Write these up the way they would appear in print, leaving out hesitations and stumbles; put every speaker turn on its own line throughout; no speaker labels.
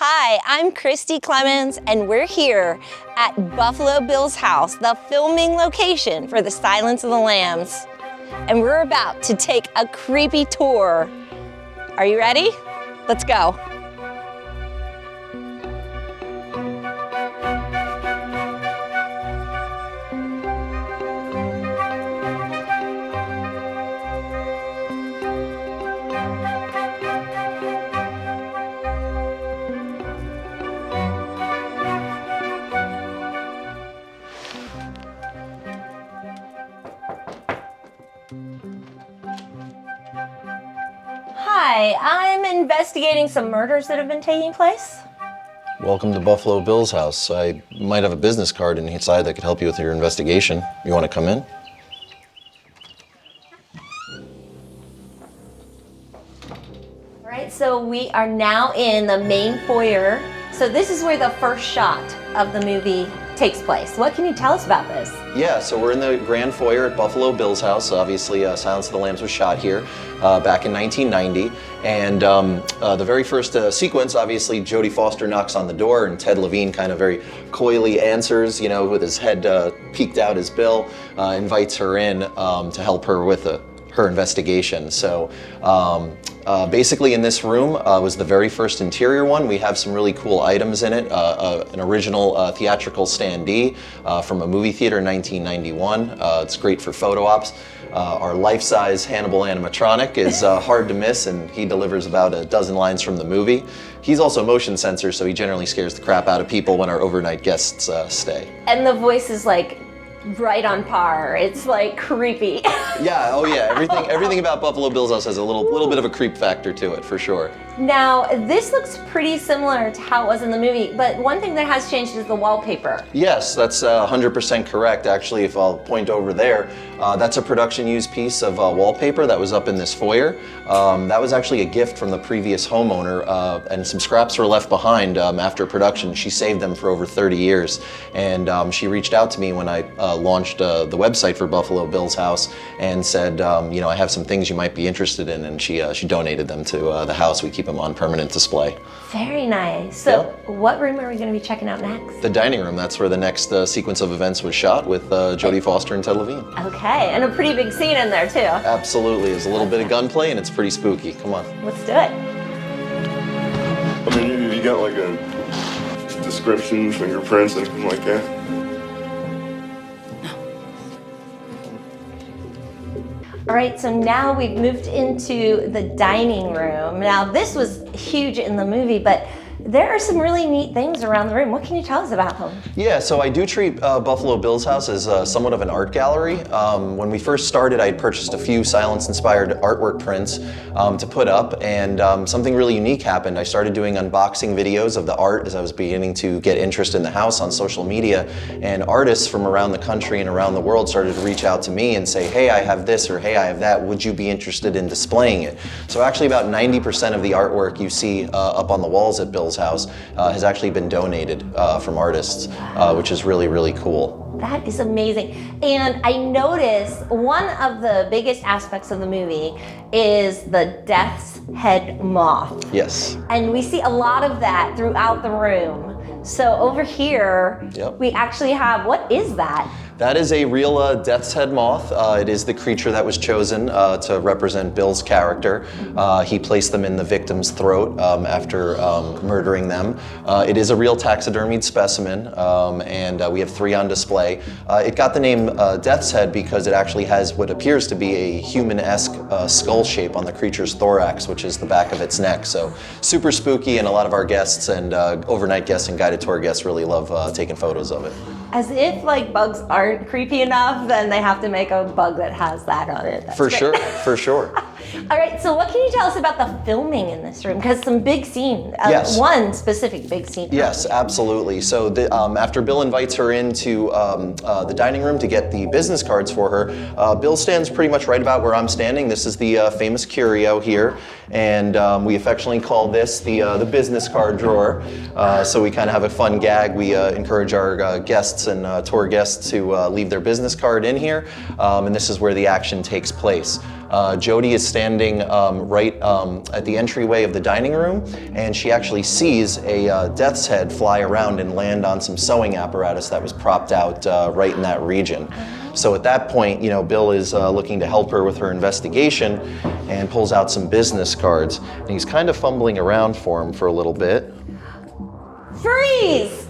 Hi, I'm Kristy Clements, and we're here at Buffalo Bill's house, the filming location for The Silence of the Lambs. And we're about to take a creepy tour. Are you ready? Let's go. Hi, I'm investigating some murders that have been taking place.
Welcome to Buffalo Bill's house. I might have a business card inside that could help you with your investigation. You want to come in?
All right, so we are now in the main foyer. So this is where the first shot of the movie takes place. What can you tell us about this?
Yeah, so we're in the grand foyer at Buffalo Bill's house. Obviously, Silence of the Lambs was shot here back in 1990. And the very first sequence, obviously, Jodie Foster knocks on the door and Ted Levine kind of very coyly answers, you know, with his head peeked out his bill, invites her in to help her with her investigation. So basically in this room was the very first interior one. We have some really cool items in it. An original theatrical standee from a movie theater in 1991. It's great for photo ops. Our life-size Hannibal animatronic is hard to miss, and he delivers about a dozen lines from the movie. He's also motion sensor, so he generally scares the crap out of people when our overnight guests stay.
And the voice is like right on par. It's like creepy.
Yeah, oh yeah, everything about Buffalo Bill's house has a little bit of a creep factor to it, for sure.
Now, this looks pretty similar to how it was in the movie, but one thing that has changed is the wallpaper.
Yes, that's 100% correct. Actually, if I'll point over there, that's a production used piece of wallpaper that was up in this foyer. That was actually a gift from the previous homeowner, and some scraps were left behind after production. She saved them for over 30 years, and she reached out to me when I launched the website for Buffalo Bill's house and said, you know, I have some things you might be interested in, and she donated them to the house. We keep them on permanent display.
Very nice. So what room are we going to be checking out next?
The dining room. That's where the next sequence of events was shot with Jodie Foster and Ted Levine.
Okay, and a pretty big scene in there too.
Absolutely. There's a little bit of gunplay and it's pretty spooky. Come on.
Let's do it.
I mean, you got like a description, fingerprints, anything like that?
All right, so now we've moved into the dining room. Now, this was huge in the movie, but there are some really neat things around the room. What can you tell us about them?
Yeah, so I do treat Buffalo Bill's house as somewhat of an art gallery. When we first started, I purchased a few Silence-inspired artwork prints to put up, and something really unique happened. I started doing unboxing videos of the art as I was beginning to get interest in the house on social media, and artists from around the country and around the world started to reach out to me and say, hey, I have this, or hey, I have that. Would you be interested in displaying it? So actually about 90% of the artwork you see up on the walls at Bill's house has actually been donated from artists, which is really, really cool.
That is amazing. And I noticed one of the biggest aspects of the movie is the death's head moth.
Yes.
And we see a lot of that throughout the room. So over here, we actually have, what is that?
That is a real death's head moth. It is the creature that was chosen to represent Bill's character. He placed them in the victim's throat after murdering them. It is a real taxidermied specimen, and we have 3 on display. It got the name death's head because it actually has what appears to be a human-esque skull shape on the creature's thorax, which is the back of its neck. So super spooky, and a lot of our guests and overnight guests and guided tour guests really love taking photos of it.
As if like bugs aren't creepy enough, then they have to make a bug that has that on it. That's great.
Sure, for sure.
All right, so what can you tell us about the filming in this room? Because some big scene,
Yes.
One specific big scene.
Yes, absolutely. So after Bill invites her into the dining room to get the business cards for her, Bill stands pretty much right about where I'm standing. This is the famous curio here, and we affectionately call this the business card drawer. So we kind of have a fun gag. We encourage our guests guests and tour guests to leave their business card in here, and this is where the action takes place. Jody is standing right at the entryway of the dining room, and she actually sees a death's head fly around and land on some sewing apparatus that was propped out right in that region. So at that point, you know, Bill is looking to help her with her investigation and pulls out some business cards. And he's kind of fumbling around for him for a little bit.
Freeze!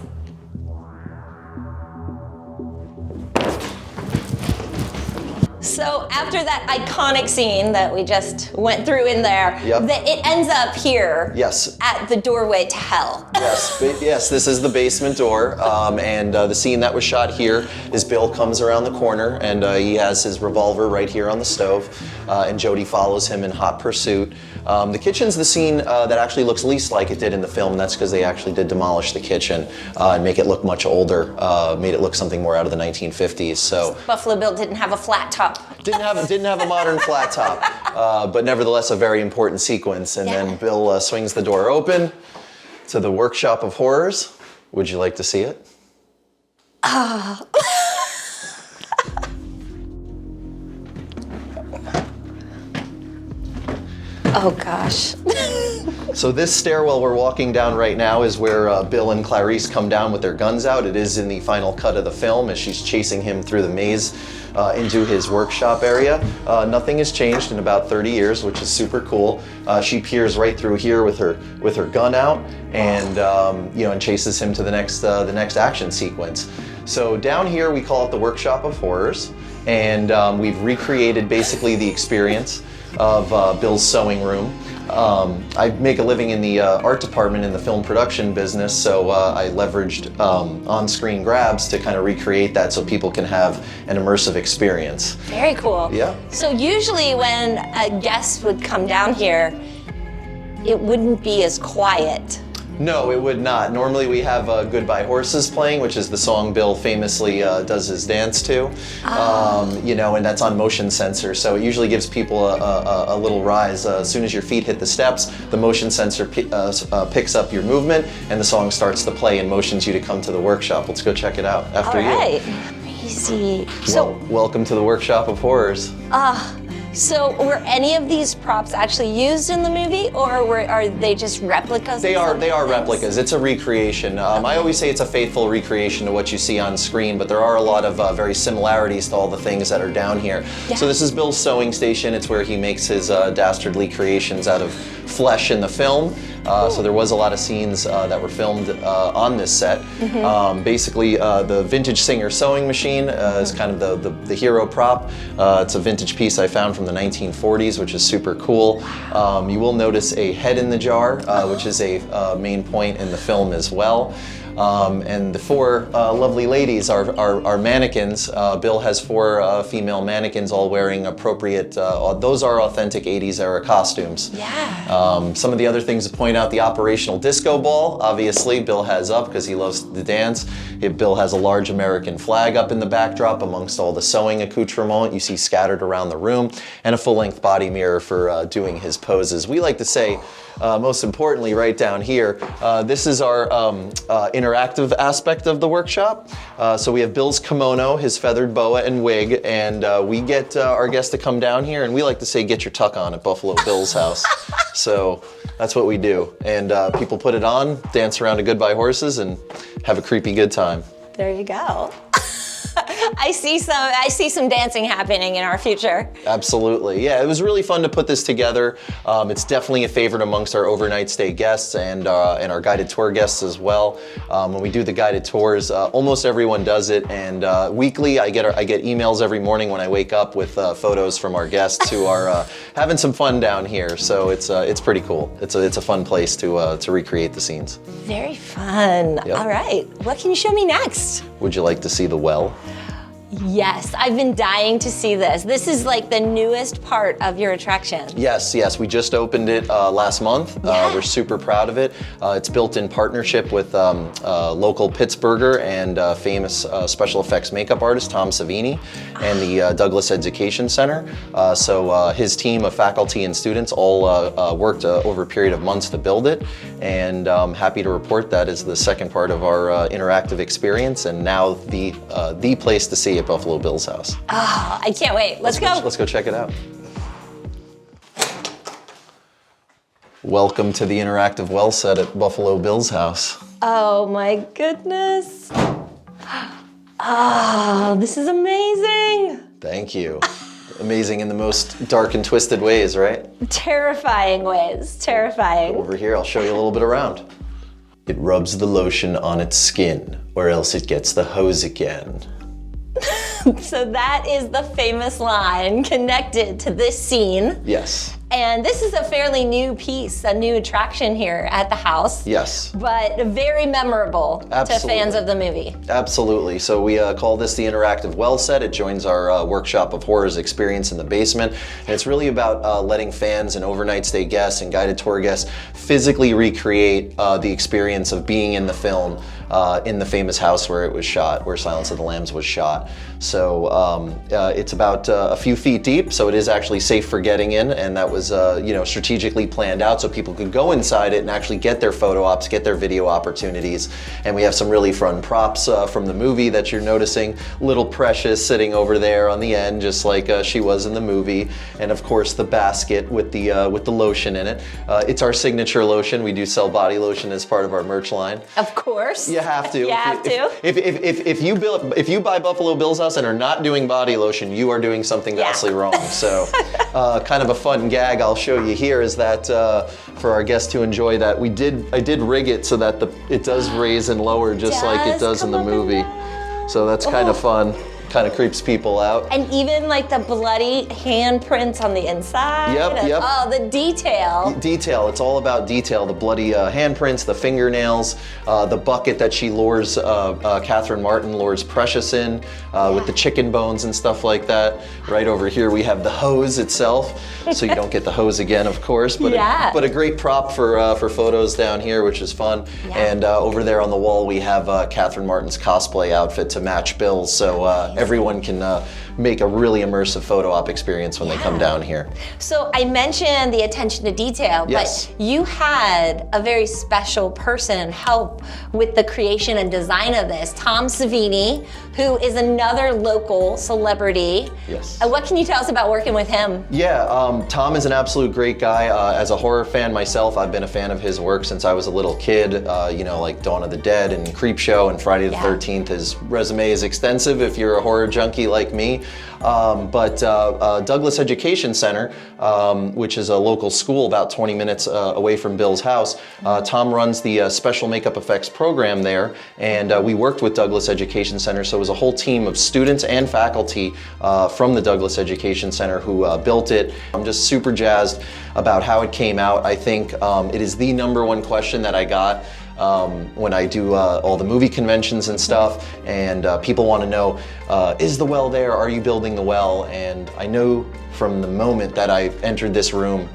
So after that iconic scene that we just went through in there,
Yep.
it ends up here.
Yes.
At the doorway to hell.
Yes, this is the basement door, and the scene that was shot here is Bill comes around the corner, and he has his revolver right here on the stove, and Jody follows him in hot pursuit. The kitchen's the scene that actually looks least like it did in the film, and that's because they actually did demolish the kitchen and make it look much older, made it look something more out of the 1950s. So
Buffalo Bill didn't have a flat top.
didn't have a modern flat top, but nevertheless a very important sequence. And then Bill swings the door open to the workshop of horrors. Would you like to see it?
Oh gosh.
So this stairwell we're walking down right now is where Bill and Clarice come down with their guns out. It is in the final cut of the film as she's chasing him through the maze into his workshop area. Nothing has changed in about 30 years, which is super cool. She peers right through here with her gun out, and and chases him to the next action sequence. So down here we call it the Workshop of Horrors, and we've recreated basically the experience of Bill's sewing room. I make a living in the art department in the film production business, so I leveraged on-screen grabs to kind of recreate that so people can have an immersive experience.
Very cool.
Yeah.
So usually when a guest would come down here, it wouldn't be as quiet.
No, it would not. Normally we have Goodbye Horses playing, which is the song Bill famously does his dance to, and that's on motion sensor, so it usually gives people a little rise. As soon as your feet hit the steps, the motion sensor picks up your movement, and the song starts to play and motions you to come to the workshop. Let's go check it out after you.
All right. Crazy. So,
welcome to the Workshop of Horrors.
So were any of these props actually used in the movie, or are they just replicas?
They are replicas. It's a recreation. I always say it's a faithful recreation to what you see on screen, but there are a lot of very similarities to all the things that are down here.
Yeah.
So this is Bill's sewing station. It's where he makes his dastardly creations out of flesh in the film. So there was a lot of scenes that were filmed on this set. Basically, the vintage Singer sewing machine is kind of the hero prop. It's a vintage piece I found from the 1940s, which is super cool. You will notice a head in the jar, which is a main point in the film as well. And the four lovely ladies are mannequins. Bill has four female mannequins all wearing appropriate, those are authentic 80s era costumes.
Yeah.
Some of the other things to point out, the operational disco ball, obviously Bill has up because he loves to dance. Bill has a large American flag up in the backdrop amongst all the sewing accoutrement you see scattered around the room, and a full-length body mirror for doing his poses. We like to say, most importantly, right down here, this is our interactive aspect of the workshop. So we have Bill's kimono, his feathered boa and wig, and we get our guests to come down here, and we like to say, get your tuck on at Buffalo Bill's house. So that's what we do. And people put it on, dance around to Goodbye Horses, and have a creepy good time.
There you go. I see some dancing happening in our future.
Absolutely, yeah. It was really fun to put this together. It's definitely a favorite amongst our overnight stay guests and our guided tour guests as well. When we do the guided tours, almost everyone does it, and weekly I get emails every morning when I wake up with photos from our guests who are having some fun down here. So it's pretty cool. It's a fun place to recreate the scenes.
Very fun.
Yep.
All right, what can you show me next?
Would you like to see the well?
Yes, I've been dying to see this. This is like the newest part of your attraction.
Yes, we just opened it last month.
Yeah.
We're super proud of it. It's built in partnership with local Pittsburgher and famous special effects makeup artist Tom Savini and the Douglas Education Center. So his team of faculty and students all worked over a period of months to build it, and I'm happy to report that is the second part of our interactive experience, and now the place to see at Buffalo Bill's house.
Oh, I can't wait. Let's go.
Let's go check it out. Welcome to the interactive well set at Buffalo Bill's house.
Oh my goodness. Oh, this is amazing.
Thank you. Amazing in the most dark and twisted ways, right?
Terrifying ways, terrifying.
Over here, I'll show you a little bit around. It rubs the lotion on its skin, or else it gets the hose again.
So that is the famous line connected to this scene.
Yes.
And this is a fairly new piece, a new attraction here at the house.
Yes.
But very memorable
Absolutely.
to fans of the movie.
Absolutely. So we call this the interactive well set. It joins our workshop of horrors experience in the basement. And it's really about letting fans and overnight stay guests and guided tour guests physically recreate the experience of being in the film in the famous house where it was shot, where Silence of the Lambs was shot. So it's about a few feet deep, so it is actually safe for getting in, and that was strategically planned out so people could go inside it and actually get their photo ops, get their video opportunities. And we have some really fun props from the movie that you're noticing. Little Precious sitting over there on the end, just like she was in the movie, and of course the basket with the lotion in it. It's our signature lotion. We do sell body lotion as part of our merch line.
Of course.
You have to.
You have to.
If you buy Buffalo Bill's house and are not doing body lotion, you are doing something vastly wrong. So, kind of a fun gag I'll show you here is that for our guests to enjoy that, I did rig it so that it does raise and lower just like it does in the movie. So that's kind of fun. Kind of creeps people out.
And even like the bloody handprints on the inside.
Yep.
Oh, the detail.
Detail. It's all about detail. The bloody handprints, the fingernails, the bucket that she lures, Catherine Martin lures Precious in with the chicken bones and stuff like that. Right over here we have the hose itself, so you don't get the hose again, of course. But but a great prop for photos down here, which is fun. Yeah. And over there on the wall we have Catherine Martin's cosplay outfit to match Bill's. So everyone can make a really immersive photo op experience when they come down here.
So I mentioned the attention to detail,
yes.
But you had a very special person help with the creation and design of this, Tom Savini, who is another local celebrity.
Yes.
What can you tell us about working with him?
Yeah, Tom is an absolute great guy. As a horror fan myself, I've been a fan of his work since I was a little kid. Like Dawn of the Dead and Creepshow and Friday the 13th. His resume is extensive if you're a horror junkie like me. But Douglas Education Center, which is a local school about 20 minutes away from Bill's house, Tom runs the special makeup effects program there, and we worked with Douglas Education Center, so it was a whole team of students and faculty from the Douglas Education Center who built it. I'm just super jazzed about how it came out. I think it is the #1 question that I got when I do all the movie conventions and stuff, and people want to know, is the well there? Are you building the well? And I know from the moment that I entered this room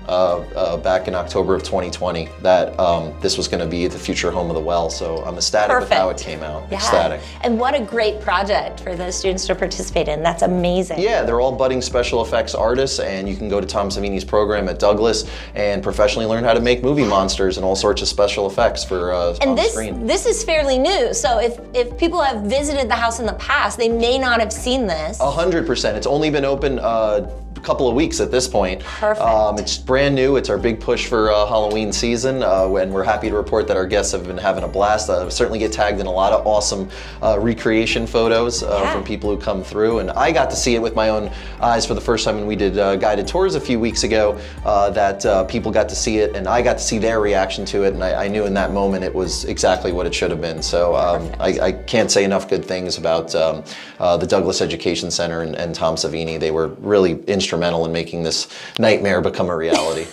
back in October of 2020 that this was going to be the future home of the well. So I'm ecstatic with how it came out.
Yeah.
Ecstatic.
And what a great project for the students to participate in. That's amazing.
Yeah, they're all budding special effects artists, and you can go to Tom Savini's program at Douglas and professionally learn how to make movie monsters and all sorts of special effects for on screen.
This is fairly new. So if people have visited the house in the past, they may not have seen this.
100%. It's only been open a couple of weeks at this point.
Perfect.
It's brand new. It's our big push for Halloween season, and we're happy to report that our guests have been having a blast. Certainly get tagged in a lot of awesome recreation photos from people who come through, and I got to see it with my own eyes for the first time when we did guided tours a few weeks ago, that people got to see it, and I got to see their reaction to it, and I knew in that moment it was exactly what it should have been. So I can't say enough good things about the Douglas Education Center and Tom Savini. They were really instrumental in making this nightmare become a reality.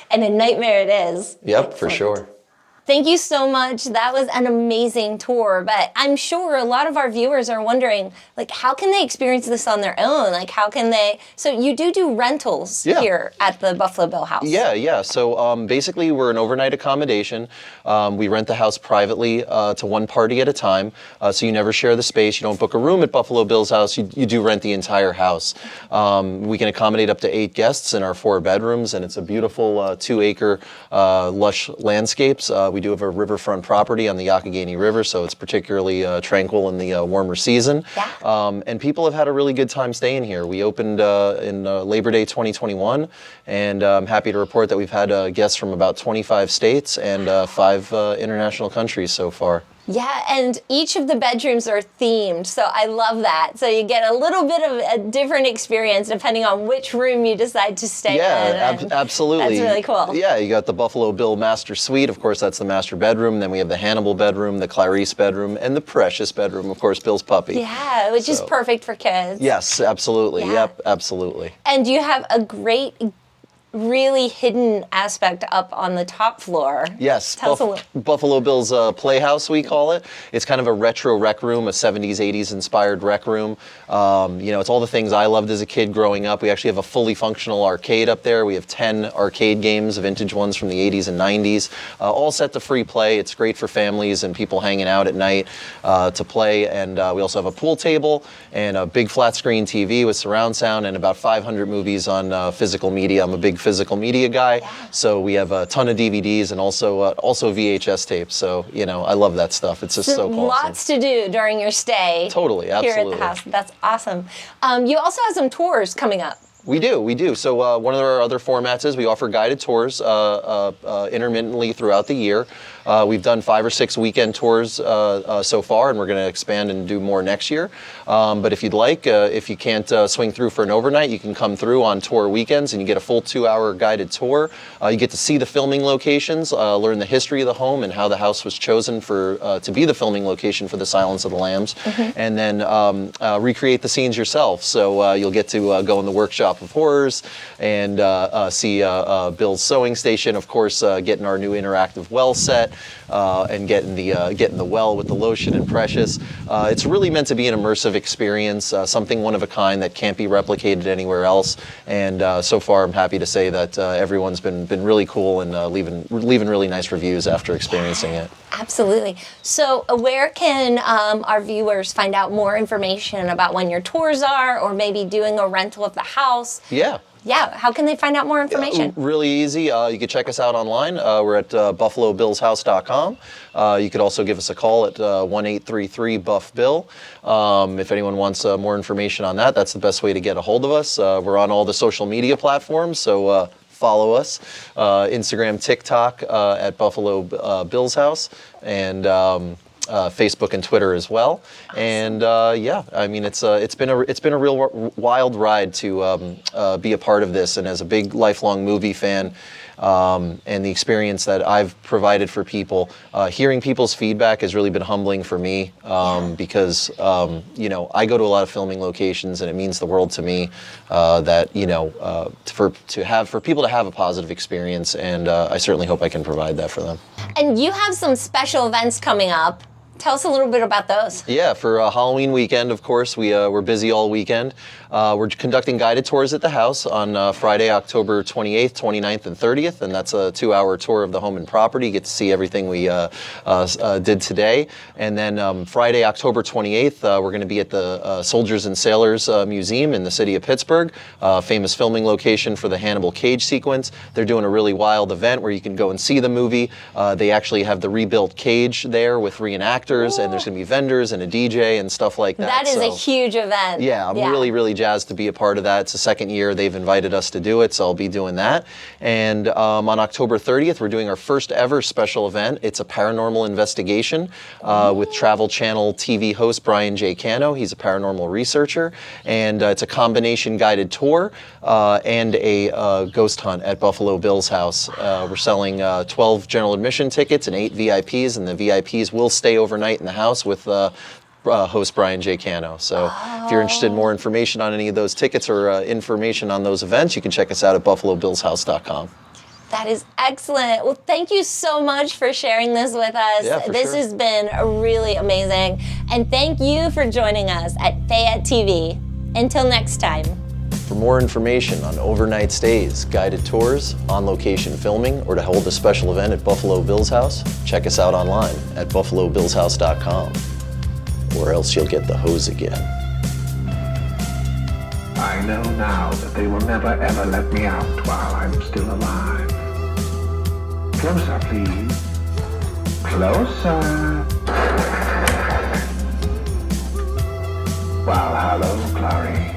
And a nightmare it is.
Yep, for sure.
Thank you so much. That was an amazing tour, but I'm sure a lot of our viewers are wondering, like, how can they experience this on their own? Like, how can they, so you do rentals here at the Buffalo Bill House.
Yeah. So basically we're an overnight accommodation. We rent the house privately to one party at a time, so you never share the space. You don't book a room at Buffalo Bill's house. You do rent the entire house. We can accommodate up to 8 guests in our 4 bedrooms, and it's a beautiful 2-acre lush landscapes. We do have a riverfront property on the Youghiogheny River, so it's particularly tranquil in the warmer season.
Yeah.
And people have had a really good time staying here. We opened in Labor Day 2021, and I'm happy to report that we've had guests from about 25 states and 5 international countries so far.
Yeah, and each of the bedrooms are themed, so I love that. So you get a little bit of a different experience depending on which room you decide to stay in.
Yeah, absolutely.
That's really cool.
Yeah, you got the Buffalo Bill Master Suite. Of course, that's the master bedroom. Then we have the Hannibal bedroom, the Clarice bedroom, and the Precious bedroom, of course, Bill's puppy.
Yeah, which is perfect for kids.
Yes, absolutely.
Yeah.
Yep, absolutely.
And you have a great, really hidden aspect up on the top floor.
Yes,
Tell us a little.
Buffalo Bill's Playhouse, we call it. It's kind of a retro rec room, a 70s, 80s inspired rec room. It's all the things I loved as a kid growing up. We actually have a fully functional arcade up there. We have 10 arcade games, vintage ones from the 80s and 90s, all set to free play. It's great for families and people hanging out at night to play. And we also have a pool table and a big flat screen TV with surround sound and about 500 movies on physical media. I'm a big physical media guy, so we have a ton of DVDs and also VHS tapes. So I love that stuff. It's just so cool.
Lots to do during your stay.
Totally, absolutely.
Here at the house. That's awesome. You also have some tours coming up.
We do. So one of our other formats is we offer guided tours intermittently throughout the year. We've done 5 or 6 weekend tours so far, and we're going to expand and do more next year. But if you'd like, if you can't swing through for an overnight, you can come through on tour weekends, and you get a full 2-hour guided tour. You get to see the filming locations, learn the history of the home and how the house was chosen to be the filming location for The Silence of the Lambs, and then recreate the scenes yourself. So you'll get to go in the workshop of horrors and see Bill's sewing station, of course, getting our new interactive well set, and getting the well with the lotion and Precious. It's really meant to be an immersive experience, something one of a kind that can't be replicated anywhere else. And so far, I'm happy to say that everyone's been really cool and leaving really nice reviews after experiencing it.
Absolutely. So where can our viewers find out more information about when your tours are, or maybe doing a rental of the house? Yeah, how can they find out more information?
Really easy. You can check us out online. We're at buffalobillshouse.com. You could also give us a call at 1-833-BUFF-BILL. If anyone wants more information on that, that's the best way to get a hold of us. We're on all the social media platforms, so follow us. Instagram, TikTok at Buffalo Bill's House, and Facebook and Twitter as well. Awesome. And it's been a real wild ride to be a part of this, and as a big lifelong movie fan, and the experience that I've provided for people, hearing people's feedback has really been humbling for me, because I go to a lot of filming locations, and it means the world to me that for people to have a positive experience, and I certainly hope I can provide that for them.
And you have some special events coming up. Tell us a little bit about those. Yeah,
for Halloween weekend, of course, we're busy all weekend. We're conducting guided tours at the house on Friday, October 28th, 29th, and 30th, and that's a 2-hour tour of the home and property. You get to see everything we did today. And then Friday, October 28th, we're going to be at the Soldiers and Sailors Museum in the city of Pittsburgh, famous filming location for the Hannibal cage sequence. They're doing a really wild event where you can go and see the movie. They actually have the rebuilt cage there with reenactors. And there's going to be vendors and a DJ and stuff like that.
That is a huge event.
Yeah, I'm really jazzed to be a part of that. It's the second year they've invited us to do it, so I'll be doing that. And on October 30th, we're doing our first ever special event. It's a paranormal investigation with Travel Channel TV host Brian J. Cano. He's a paranormal researcher. And it's a combination guided tour and a ghost hunt at Buffalo Bill's house. We're selling 12 general admission tickets and 8 VIPs, and the VIPs will stay overnight in the house with host Brian J. Cano. So if you're interested in more information on any of those tickets or information on those events, you can check us out at buffalobillshouse.com.
That is excellent. Well, thank you so much for sharing this with us.
Yeah, for
This
sure.
has been really amazing. And thank you for joining us at Fayette TV. Until next time.
For more information on overnight stays, guided tours, on-location filming, or to hold a special event at Buffalo Bill's House, check us out online at buffalobillshouse.com, or else you'll get the hose again.
I know now that they will never ever let me out while I'm still alive. Closer, please. Closer. Well, hello, Clary.